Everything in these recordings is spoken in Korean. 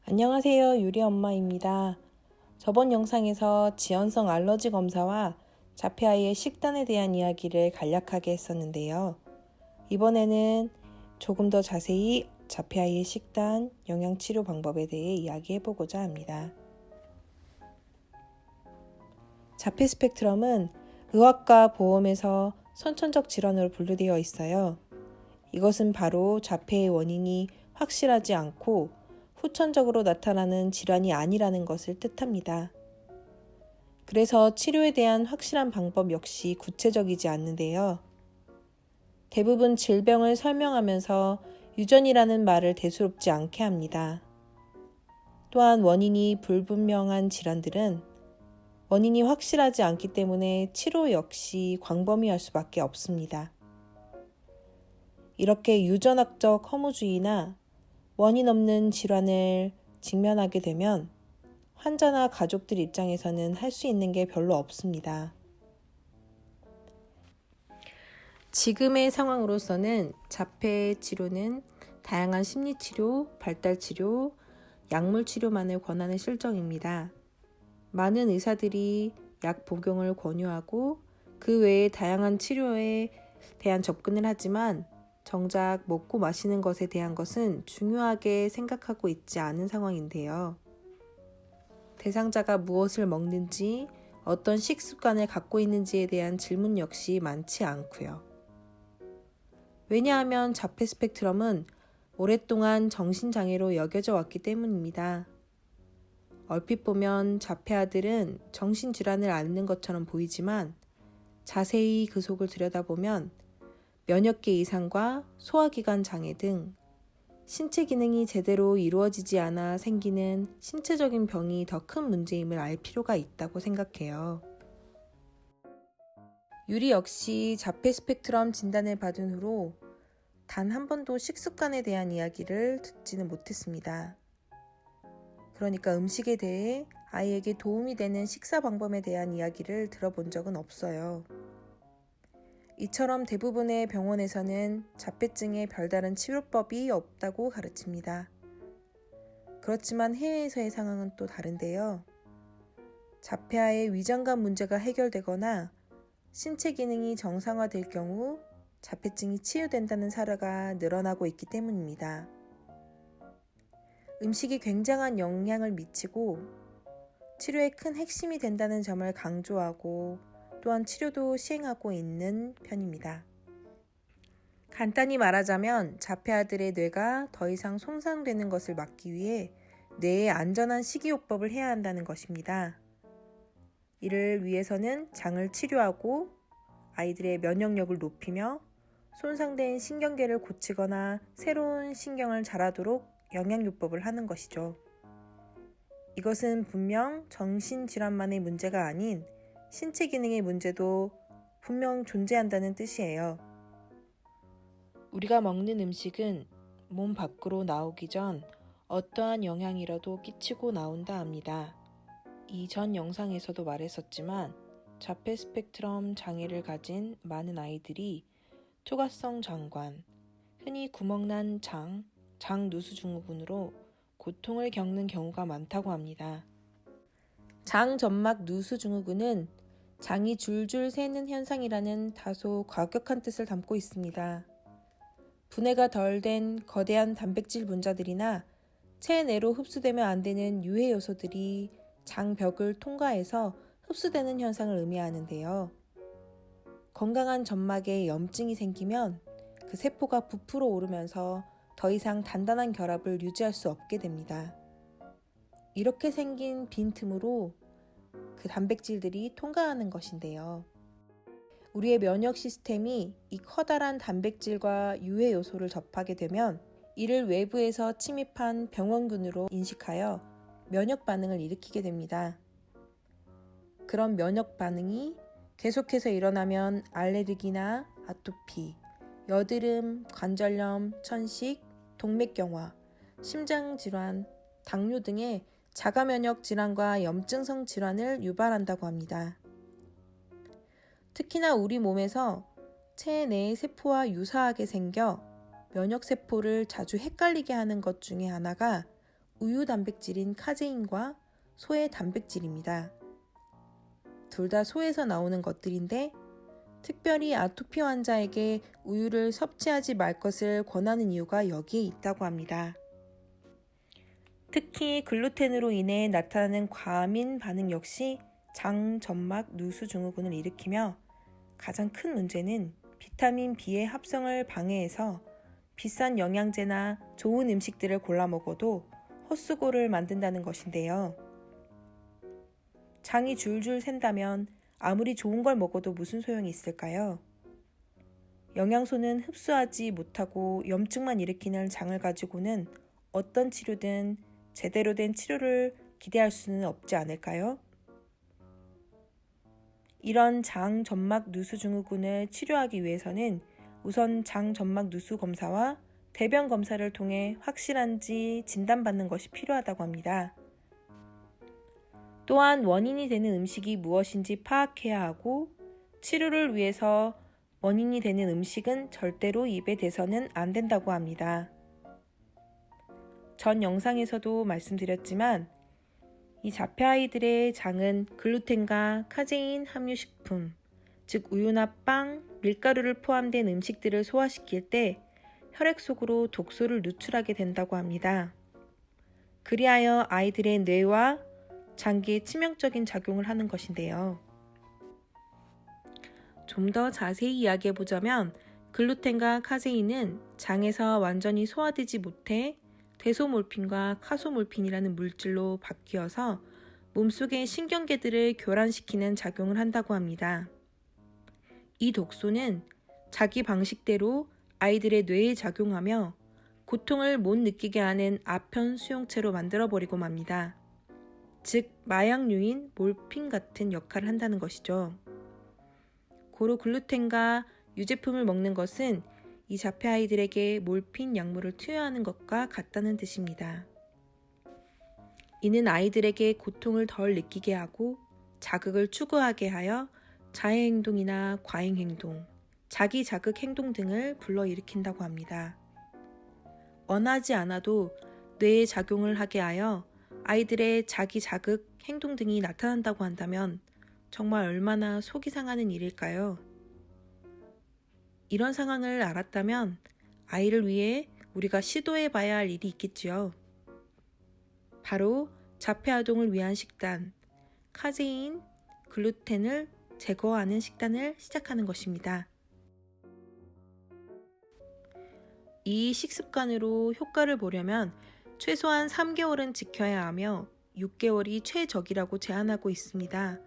안녕하세요. 유리 엄마입니다. 저번 영상에서 지연성 알러지 검사와 자폐아이의 식단에 대한 이야기를 간략하게 했었는데요. 이번에는 조금 더 자세히 자폐아이의 식단, 영양치료 방법에 대해 이야기해보고자 합니다. 자폐 스펙트럼은 의학과 보험에서 선천적 질환으로 분류되어 있어요. 이것은 바로 자폐의 원인이 확실하지 않고 후천적으로 나타나는 질환이 아니라는 것을 뜻합니다. 그래서 치료에 대한 확실한 방법 역시 구체적이지 않는데요. 대부분 질병을 설명하면서 유전이라는 말을 대수롭지 않게 합니다. 또한 원인이 불분명한 질환들은 원인이 확실하지 않기 때문에 치료 역시 광범위할 수밖에 없습니다. 이렇게 유전학적 허무주의나 원인 없는 질환을 직면하게 되면 환자나 가족들 입장에서는 할 수 있는 게 별로 없습니다. 지금의 상황으로서는 자폐 치료는 다양한 심리치료, 발달치료, 약물치료만을 권하는 실정입니다. 많은 의사들이 약 복용을 권유하고 그 외에 다양한 치료에 대한 접근을 하지만 정작 먹고 마시는 것에 대한 것은 중요하게 생각하고 있지 않은 상황인데요. 대상자가 무엇을 먹는지, 어떤 식습관을 갖고 있는지에 대한 질문 역시 많지 않고요. 왜냐하면 자폐 스펙트럼은 오랫동안 정신장애로 여겨져 왔기 때문입니다. 얼핏 보면 자폐아들은 정신질환을 앓는 것처럼 보이지만 자세히 그 속을 들여다보면 면역계 이상과 소화기관 장애 등 신체 기능이 제대로 이루어지지 않아 생기는 신체적인 병이 더 큰 문제임을 알 필요가 있다고 생각해요. 유리 역시 자폐 스펙트럼 진단을 받은 후로 단 한 번도 식습관에 대한 이야기를 듣지는 못했습니다. 그러니까 음식에 대해 아이에게 도움이 되는 식사 방법에 대한 이야기를 들어본 적은 없어요. 이처럼 대부분의 병원에서는 자폐증에 별다른 치료법이 없다고 가르칩니다. 그렇지만 해외에서의 상황은 또 다른데요. 자폐아의 위장관 문제가 해결되거나 신체 기능이 정상화될 경우 자폐증이 치유된다는 사례가 늘어나고 있기 때문입니다. 음식이 굉장한 영향을 미치고 치료의 큰 핵심이 된다는 점을 강조하고 또한 치료도 시행하고 있는 편입니다. 간단히 말하자면 자폐아들의 뇌가 더 이상 손상되는 것을 막기 위해 뇌에 안전한 식이요법을 해야 한다는 것입니다. 이를 위해서는 장을 치료하고 아이들의 면역력을 높이며 손상된 신경계를 고치거나 새로운 신경을 자라도록 영양요법을 하는 것이죠. 이것은 분명 정신질환만의 문제가 아닌 신체 기능의 문제도 분명 존재한다는 뜻이에요. 우리가 먹는 음식은 몸 밖으로 나오기 전 어떠한 영향이라도 끼치고 나온다 합니다. 이전 영상에서도 말했었지만 자폐 스펙트럼 장애를 가진 많은 아이들이 투과성 장관, 흔히 구멍난 장 누수증후군으로 고통을 겪는 경우가 많다고 합니다. 장점막 누수증후군은 장이 줄줄 새는 현상이라는 다소 과격한 뜻을 담고 있습니다. 분해가 덜 된 거대한 단백질 분자들이나 체내로 흡수되면 안 되는 유해 요소들이 장벽을 통과해서 흡수되는 현상을 의미하는데요. 건강한 점막에 염증이 생기면 그 세포가 부풀어 오르면서 더 이상 단단한 결합을 유지할 수 없게 됩니다. 이렇게 생긴 빈틈으로 그 단백질들이 통과하는 것인데요. 우리의 면역 시스템이 이 커다란 단백질과 유해 요소를 접하게 되면 이를 외부에서 침입한 병원균으로 인식하여 면역 반응을 일으키게 됩니다. 그런 면역 반응이 계속해서 일어나면 알레르기나 아토피, 여드름, 관절염, 천식, 동맥경화, 심장질환, 당뇨 등의 자가면역 질환과 염증성 질환을 유발한다고 합니다. 특히나 우리 몸에서 체내의 세포와 유사하게 생겨 면역세포를 자주 헷갈리게 하는 것 중에 하나가 우유 단백질인 카제인과 소의 단백질입니다. 둘 다 소에서 나오는 것들인데 특별히 아토피 환자에게 우유를 섭취하지 말 것을 권하는 이유가 여기에 있다고 합니다. 특히 글루텐으로 인해 나타나는 과민 반응 역시 장, 점막, 누수 증후군을 일으키며 가장 큰 문제는 비타민 B의 합성을 방해해서 비싼 영양제나 좋은 음식들을 골라 먹어도 헛수고를 만든다는 것인데요. 장이 줄줄 샌다면 아무리 좋은 걸 먹어도 무슨 소용이 있을까요? 영양소는 흡수하지 못하고 염증만 일으키는 장을 가지고는 어떤 치료든 제대로 된 치료를 기대할 수는 없지 않을까요? 이런 장, 점막, 누수 증후군을 치료하기 위해서는 우선 장, 점막, 누수 검사와 대변 검사를 통해 확실한지 진단받는 것이 필요하다고 합니다. 또한 원인이 되는 음식이 무엇인지 파악해야 하고 치료를 위해서 원인이 되는 음식은 절대로 입에 대서는 안 된다고 합니다. 전 영상에서도 말씀드렸지만 이 자폐 아이들의 장은 글루텐과 카제인 함유 식품, 즉 우유나 빵, 밀가루를 포함된 음식들을 소화시킬 때 혈액 속으로 독소를 누출하게 된다고 합니다. 그리하여 아이들의 뇌와 장기에 치명적인 작용을 하는 것인데요. 좀 더 자세히 이야기해보자면 글루텐과 카제인은 장에서 완전히 소화되지 못해 데소몰핀과 카소몰핀이라는 물질로 바뀌어서 몸속의 신경계들을 교란시키는 작용을 한다고 합니다. 이 독소는 자기 방식대로 아이들의 뇌에 작용하며 고통을 못 느끼게 하는 아편 수용체로 만들어버리고 맙니다. 즉 마약류인 몰핀 같은 역할을 한다는 것이죠. 고로 글루텐과 유제품을 먹는 것은 이 자폐 아이들에게 몰핀 약물을 투여하는 것과 같다는 뜻입니다. 이는 아이들에게 고통을 덜 느끼게 하고 자극을 추구하게 하여 자해행동이나 과잉행동, 자기 자극 행동 등을 불러일으킨다고 합니다. 원하지 않아도 뇌에 작용을 하게 하여 아이들의 자기 자극 행동 등이 나타난다고 한다면 정말 얼마나 속이 상하는 일일까요? 이런 상황을 알았다면 아이를 위해 우리가 시도해 봐야 할 일이 있겠지요. 바로 자폐 아동을 위한 식단, 카제인, 글루텐을 제거하는 식단을 시작하는 것입니다. 이 식습관으로 효과를 보려면 최소한 3개월은 지켜야 하며 6개월이 최적이라고 제안하고 있습니다.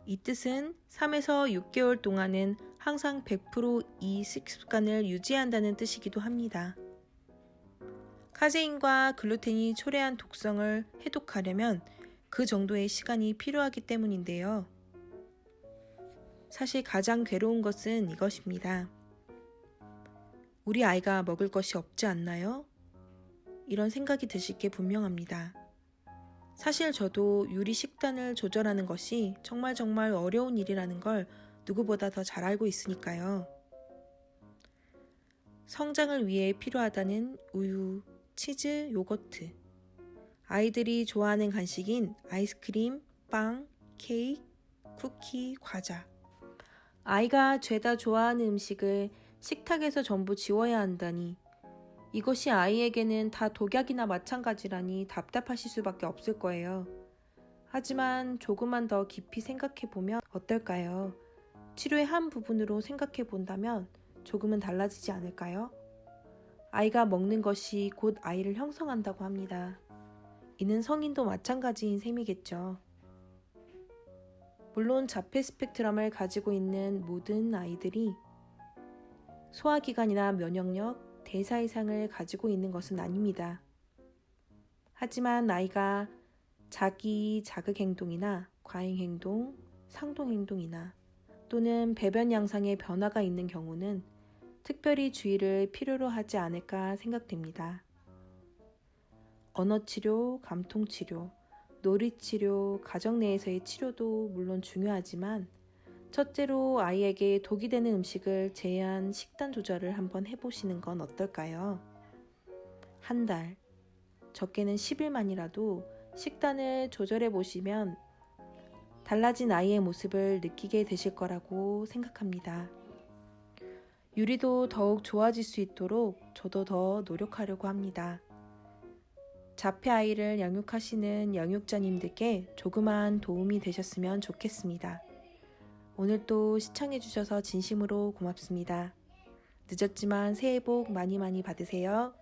이 뜻은 3에서 6개월 동안은 항상 100%이 식습관을 유지한다는 뜻이기도 합니다. 카제인과 글루텐이 초래한 독성을 해독하려면 그 정도의 시간이 필요하기 때문인데요. 사실 가장 괴로운 것은 이것입니다. 우리 아이가 먹을 것이 없지 않나요? 이런 생각이 드실 게 분명합니다. 사실 저도 요리 식단을 조절하는 것이 정말 어려운 일이라는 걸 누구보다 더 잘 알고 있으니까요. 성장을 위해 필요하다는 우유, 치즈, 요거트, 아이들이 좋아하는 간식인 아이스크림, 빵, 케이크, 쿠키, 과자. 아이가 죄다 좋아하는 음식을 식탁에서 전부 지워야 한다니 이것이 아이에게는 다 독약이나 마찬가지라니 답답하실 수밖에 없을 거예요. 하지만 조금만 더 깊이 생각해보면 어떨까요? 치료의 한 부분으로 생각해본다면 조금은 달라지지 않을까요? 아이가 먹는 것이 곧 아이를 형성한다고 합니다. 이는 성인도 마찬가지인 셈이겠죠. 물론 자폐 스펙트럼을 가지고 있는 모든 아이들이 소화기관이나 면역력, 대사 이상을 가지고 있는 것은 아닙니다. 하지만 아이가 자기 자극 행동이나 과잉 행동, 상동 행동이나 또는 배변 양상에 변화가 있는 경우는 특별히 주의를 필요로 하지 않을까 생각됩니다. 언어치료, 감통치료, 놀이치료, 가정 내에서의 치료도 물론 중요하지만 첫째로 아이에게 독이 되는 음식을 제한 식단 조절을 한번 해보시는 건 어떨까요? 한 달, 적게는 10일만이라도 식단을 조절해 보시면 달라진 아이의 모습을 느끼게 되실 거라고 생각합니다. 유리도 더욱 좋아질 수 있도록 저도 더 노력하려고 합니다. 자폐 아이를 양육하시는 양육자님들께 조그만 도움이 되셨으면 좋겠습니다. 오늘 또 시청해주셔서 진심으로 고맙습니다. 늦었지만 새해 복 많이 받으세요.